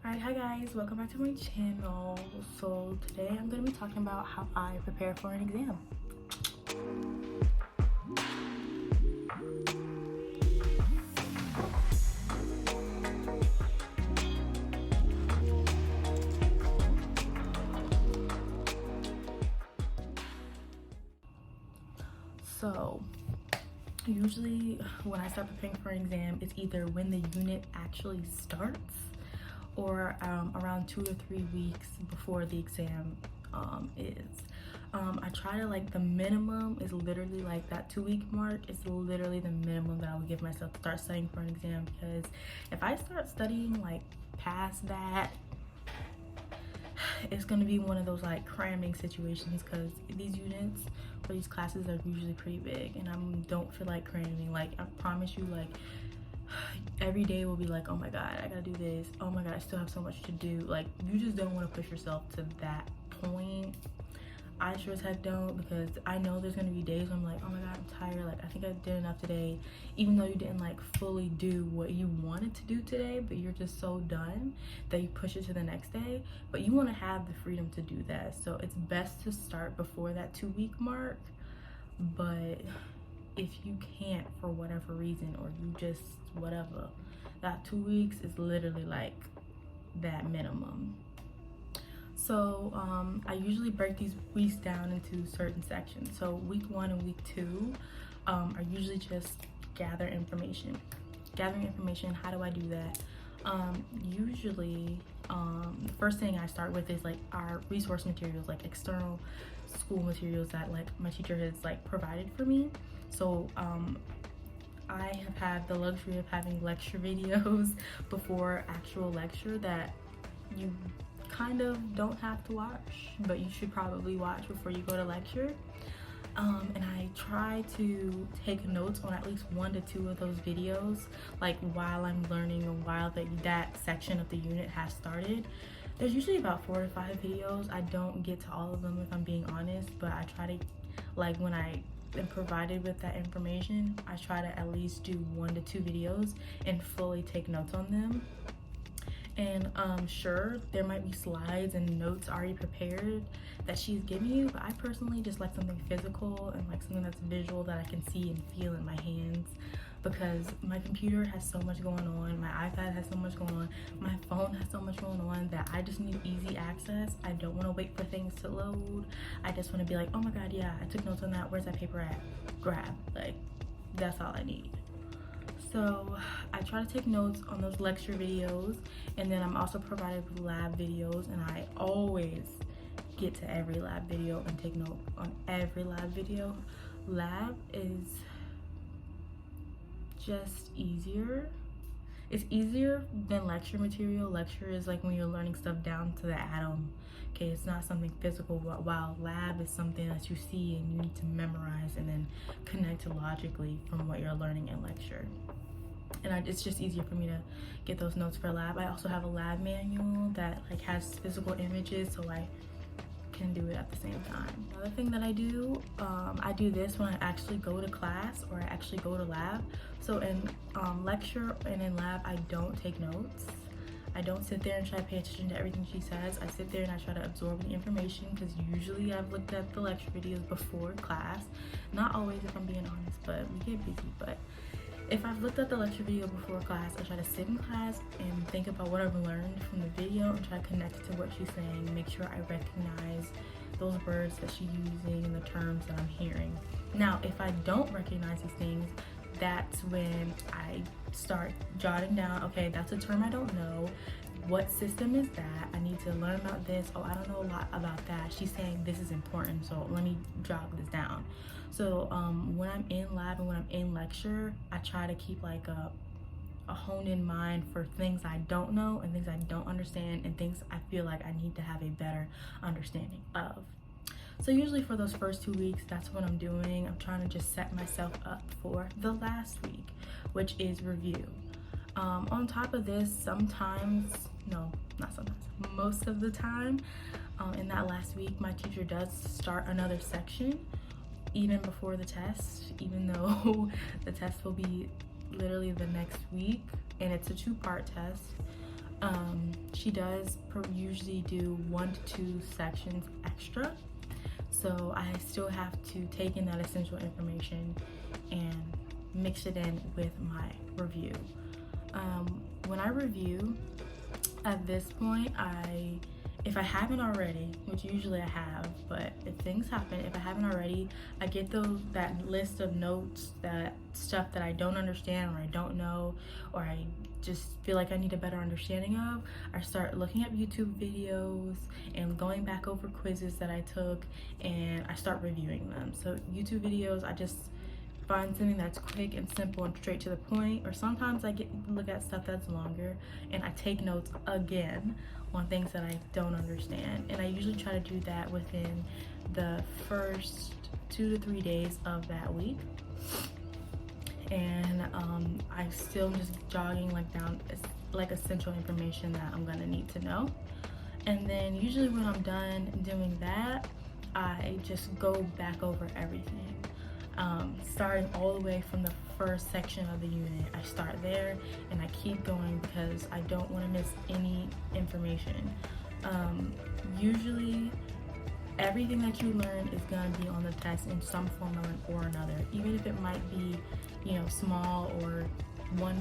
Alright, hi guys, welcome back to my channel. So today I'm going to be talking about how I prepare for an exam. So usually when I start preparing for an exam, it's either when the unit actually starts or around 2 to 3 weeks before the exam is. I try to, like, the minimum is literally like that 2-week mark is literally the minimum that I would give myself to start studying for an exam, because if I start studying like past that, it's going to be one of those like cramming situations, because these units or these classes are usually pretty big and I don't feel like cramming. Like, I promise you, like, every day will be like, oh my god, I gotta do this, oh my god, I still have so much to do. Like, you just don't want to push yourself to that point. I sure as heck don't, because I know there's gonna be days where I'm like, oh my god, I'm tired, like I think I did enough today, even though you didn't like fully do what you wanted to do today, but you're just so done that you push it to the next day. But you want to have the freedom to do that, so it's best to start before that 2-week mark. But if you can't for whatever reason, or you just whatever, that 2 weeks is literally like that minimum. So I usually break these weeks down into certain sections. So week 1 and week 2 are usually just gathering information. How do I do that? Usually the first thing I start with is like our resource materials, like external school materials that like my teacher has like provided for me. So I have had the luxury of having lecture videos before actual lecture that you kind of don't have to watch, but you should probably watch before you go to lecture. And I try to take notes on at least 1 to 2 of those videos, like while I'm learning or while that section of the unit has started. There's usually about 4 to 5 videos. I don't get to all of them if I'm being honest, but I try to, like, when I am provided with that information, I try to at least do 1 to 2 videos and fully take notes on them. And sure, there might be slides and notes already prepared that she's giving you, but I personally just like something physical and like something that's visual that I can see and feel in my hands, because my computer has so much going on, my iPad has so much going on, my phone has so much going on that I just need easy access. I don't want to wait for things to load. I just want to be like, oh my god, yeah, I took notes on that, where's that paper at? Grab. Like, that's all I need. So I try to take notes on those lecture videos, and then I'm also provided with lab videos, and I always get to every lab video and take note on every lab video. Lab is just easier. It's easier than lecture material. Lecture is like when you're learning stuff down to the atom. Okay, it's not something physical, while lab is something that you see and you need to memorize and then connect to logically from what you're learning in lecture. And it's just easier for me to get those notes for lab. I also have a lab manual that like has physical images, so I can do it at the same time. Another thing that I do this when I actually go to class or I actually go to lab. So in lecture and in lab, I don't take notes. I don't sit there and try to pay attention to everything she says. I sit there and I try to absorb the information, because usually I've looked at the lecture videos before class. Not always, if I'm being honest, but we get busy. But if I've looked at the lecture video before class, I try to sit in class and think about what I've learned from the video and try to connect it to what she's saying, make sure I recognize those words that she's using and the terms that I'm hearing. Now, if I don't recognize these things, that's when I start jotting down, okay, that's a term I don't know. What system is that? I need to learn about this. Oh, I don't know a lot about that. She's saying this is important, so let me jot this down. So when I'm in lab and when I'm in lecture, I try to keep like a honed in mind for things I don't know and things I don't understand and things I feel like I need to have a better understanding of. So usually for those first 2 weeks, that's what I'm doing. I'm trying to just set myself up for the last week, which is review. On top of this, most of the time, in that last week, my teacher does start another section even before the test, even though the test will be literally the next week, and it's a 2-part test. She does usually do 1 to 2 sections extra, so I still have to take in that essential information and mix it in with my review. When I review, at this point, if I haven't already, which usually I have, but if things happen, if I haven't already, I get that list of notes, that stuff that I don't understand or I don't know, or I just feel like I need a better understanding of. I start looking up YouTube videos and going back over quizzes that I took, and I start reviewing them. So YouTube videos, I just find something that's quick and simple and straight to the point, or sometimes I look at stuff that's longer and I take notes again on things that I don't understand, and I usually try to do that within the first 2 to 3 days of that week. And I still just jogging down essential information that I'm gonna need to know. And then usually when I'm done doing that, I just go back over everything, starting all the way from the first section of the unit. I start there and I keep going because I don't want to miss any information. Usually everything that you learn is going to be on the test in some form or another, even if it might be, small or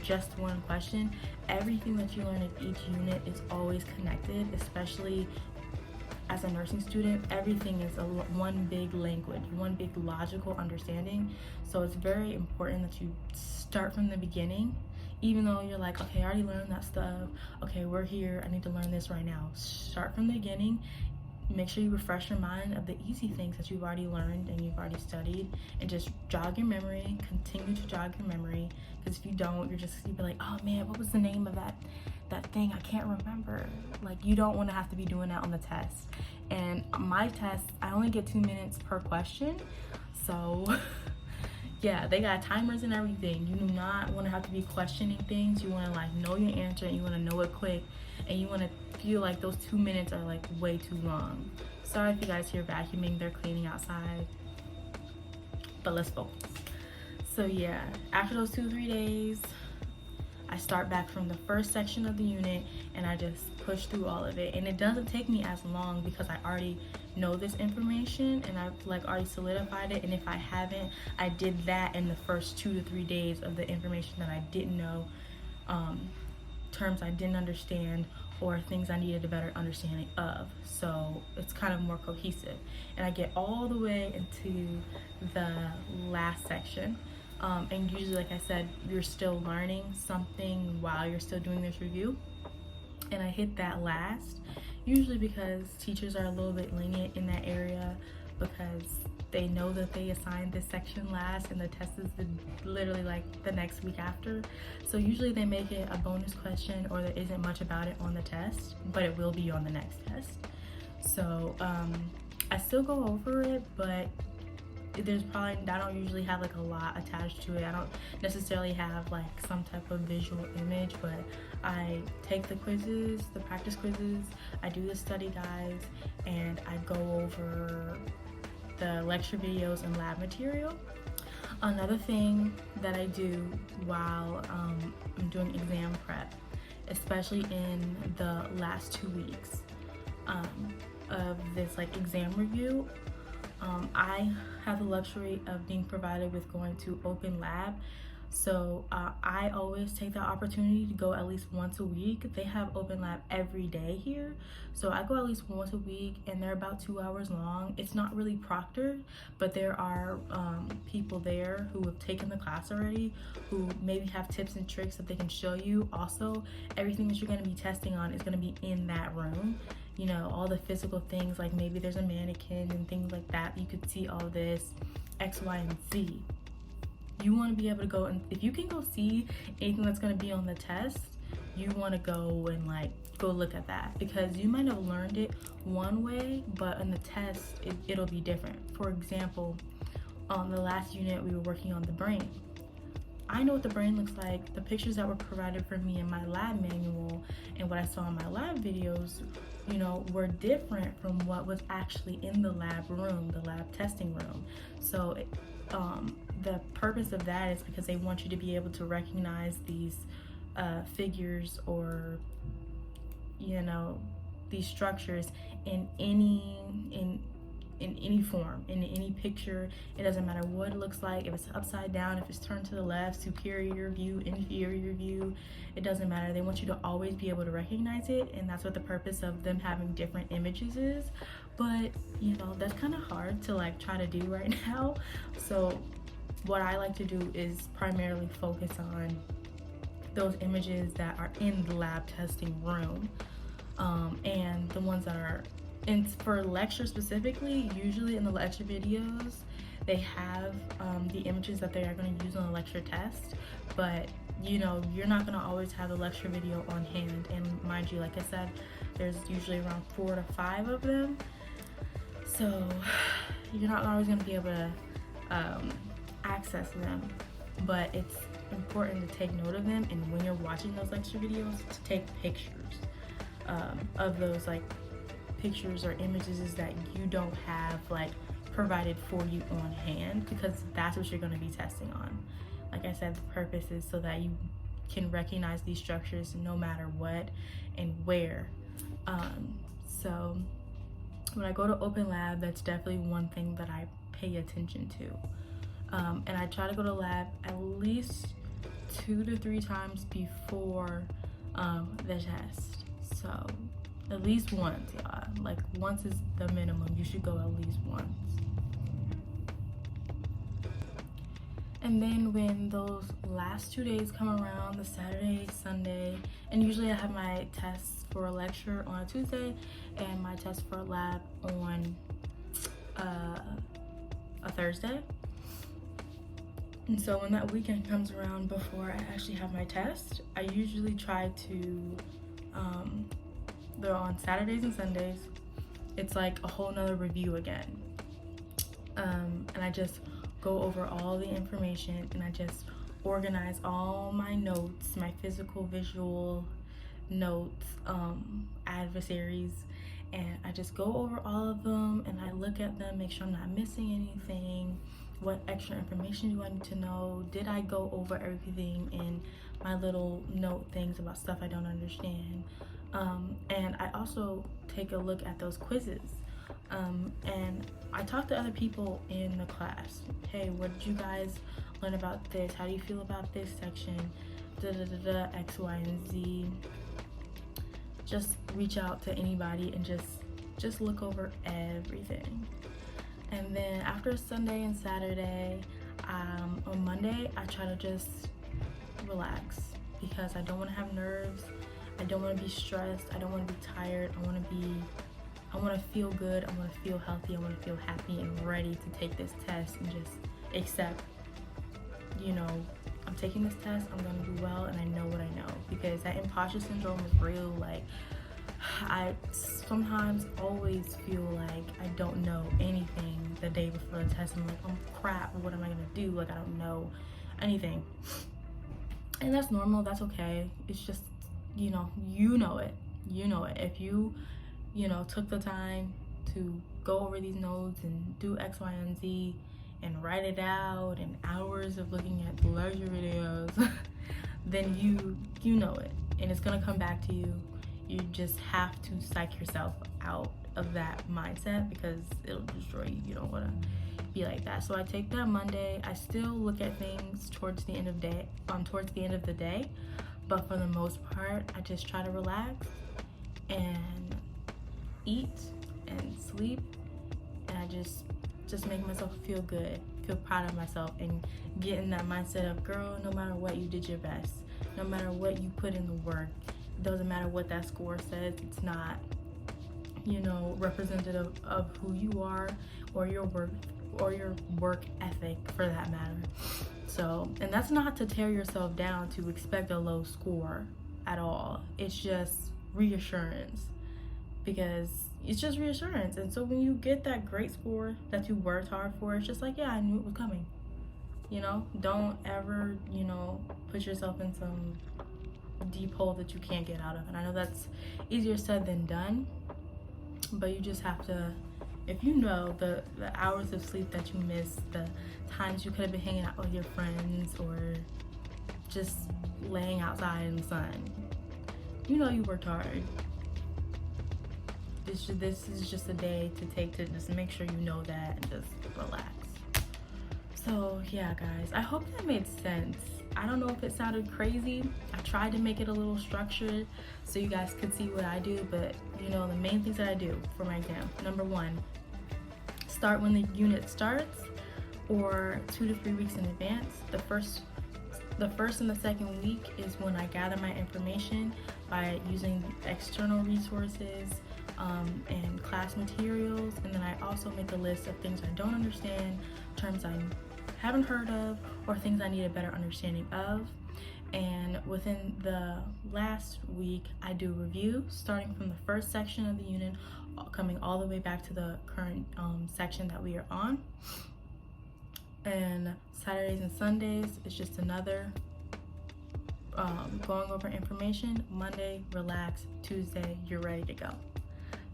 just one question. Everything that you learn in each unit is always connected, especially as a nursing student. Everything is one big language, one big logical understanding. So it's very important that you start from the beginning, even though you're like, okay, I already learned that stuff. Okay, we're here, I need to learn this right now. Start from the beginning. Make sure you refresh your mind of the easy things that you've already learned and you've already studied, and just jog your memory. Continue to jog your memory, because if you don't, you'll be like, oh man, what was the name of that thing? I can't remember. Like, you don't want to have to be doing that on the test. And my test, I only get 2 minutes per question, so yeah, they got timers and everything. You do not want to have to be questioning things. You want to know your answer, and you want to know it quick, and you want to feel like those 2 minutes are way too long. Sorry if you guys hear vacuuming, they're cleaning outside, but let's focus. So yeah, after those 2-3 days, I start back from the first section of the unit and I just push through all of it. And it doesn't take me as long because I already know this information and I've already solidified it. And if I haven't, I did that in the first 2 to 3 days of the information that I didn't know, terms I didn't understand, or things I needed a better understanding of. So it's kind of more cohesive. And I get all the way into the last section. And usually, like I said, you're still learning something while you're still doing this review. And I hit that last, usually because teachers are a little bit lenient in that area, because they know that they assigned this section last and the test is literally the next week after. So usually they make it a bonus question, or there isn't much about it on the test, but it will be on the next test. So I still go over it, but I don't usually have a lot attached to it. I don't necessarily have some type of visual image, but I take the quizzes, the practice quizzes, I do the study guides, and I go over the lecture videos and lab material. Another thing that I do while I'm doing exam prep, especially in the last 2 weeks of this exam review, I have the luxury of being provided with going to open lab. So I always take the opportunity to go at least once a week. They have open lab every day here. So I go at least once a week, and they're about 2 hours long. It's not really proctored, but there are people there who have taken the class already, who maybe have tips and tricks that they can show you. Also, everything that you're going to be testing on is going to be in that room. All the physical things, maybe there's a mannequin and things like that. You could see all this X, Y, and Z. You want to be able to go, and if you can go see anything that's going to be on the test, you want to go and go look at that, because you might have learned it one way, but in the test it'll be different. For example, on the last unit we were working on the brain. I know what the brain looks like. The pictures that were provided for me in my lab manual and what I saw in my lab videos, were different from what was actually in the lab room, the lab testing room. So the purpose of that is because they want you to be able to recognize these figures or you know, these structures in any form, in any picture. It doesn't matter what it looks like, if it's upside down, if it's turned to the left, superior view, inferior view, it doesn't matter. They want you to always be able to recognize it, and that's what the purpose of them having different images is. But you know, that's kind of hard to like try to do right now. So what I like to do is primarily focus on those images that are in the lab testing room, and the ones that are in for lecture specifically. Usually in the lecture videos they have the images that they are going to use on the lecture test, but you know, you're not going to always have the lecture video on hand. And mind you, like I said, there's usually around 4 to 5 of them, so you're not always going to be able to access them. But it's important to take note of them, and when you're watching those lecture videos, to take pictures of those like pictures or images that you don't have like provided for you on hand, because that's what you're going to be testing on. Like I said, the purpose is so that you can recognize these structures no matter what and where. So when I go to open lab, that's definitely one thing that I pay attention to, and I try to go to lab at least 2 to 3 times before the test. So at least once, y'all. Like once is the minimum. You should go at least once. And then when those last 2 days come around, the Saturday, Sunday, and usually I have my tests for a lecture on a Tuesday and my test for a lab on a Thursday. And so when that weekend comes around before I actually have my test, I usually try to, they're on Saturdays and Sundays, it's like a whole nother review again. And I just go over all the information, and I just organize all my notes, my physical, visual notes, adversaries, and I just go over all of them, and I look at them, make sure I'm not missing anything. What extra information do I need to know? Did I go over everything in my little note things about stuff I don't understand? And I also take a look at those quizzes. And I talk to other people in the class. Hey, what did you guys learn about this? How do you feel about this section? X, Y, and Z. Just reach out to anybody and just look over everything. And then after Sunday and Saturday, on Monday, I try to just relax, because I don't want to have nerves. I don't want to be stressed. I don't want to be tired. I want to feel good. I want to feel healthy. I want to feel happy and ready to take this test and just accept, you know, I'm taking this test, I'm going to do well, and I know what I know. Because that imposter syndrome is real. Like, I sometimes always feel like I don't know anything the day before the test. I'm like, oh crap, what am I going to do? Like, I don't know anything. And that's normal. That's okay. It's just, you know it. If you took the time to go over these notes and do X, Y, and Z and write it out, and hours of looking at the lecture videos, then you know it, and it's gonna come back to you. You just have to psych yourself out of that mindset, because it'll destroy you. You don't want to be like that. So I take that Monday. I still look at things towards the end of the day, but for the most part, I just try to relax and eat and sleep, and I just make myself feel good, feel proud of myself, and get in that mindset of, girl, no matter what, you did your best. No matter what, you put in the work. It doesn't matter what that score says. It's not, representative of who you are or your work ethic, for that matter. So, and that's not to tear yourself down to expect a low score at all. It's just reassurance, because it's just reassurance. And so when you get that great score that you worked hard for, it's just like, yeah, I knew it was coming. Don't ever, put yourself in some deep hole that you can't get out of. And I know that's easier said than done, but you just have to, if you know the hours of sleep that you missed, the times you could have been hanging out with your friends or just laying outside in the sun, you worked hard. this is just a day to take to just make sure you know that and just relax. So yeah guys, I hope that made sense. I don't know if it sounded crazy. I tried to make it a little structured so you guys could see what I do, but you know, the main things that I do for my exam. Number one, start when the unit starts or 2 to 3 weeks in advance. The first and the second week is when I gather my information by using external resources and class materials, and then I also make a list of things I don't understand, terms I haven't heard of, or things I need a better understanding of. And within the last week, I do review, starting from the first section of the unit, coming all the way back to the current section that we are on. And Saturdays and Sundays is just another going over information. Monday, relax. Tuesday, you're ready to go.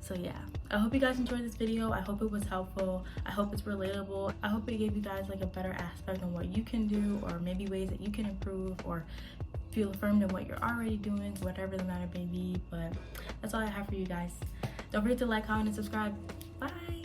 So yeah, I hope you guys enjoyed this video. I hope it was helpful. I hope it's relatable. I hope it gave you guys like a better aspect on what you can do, or maybe ways that you can improve or feel affirmed in what you're already doing, whatever the matter may be. But that's all I have for you guys. Don't forget to like, comment, and subscribe. Bye.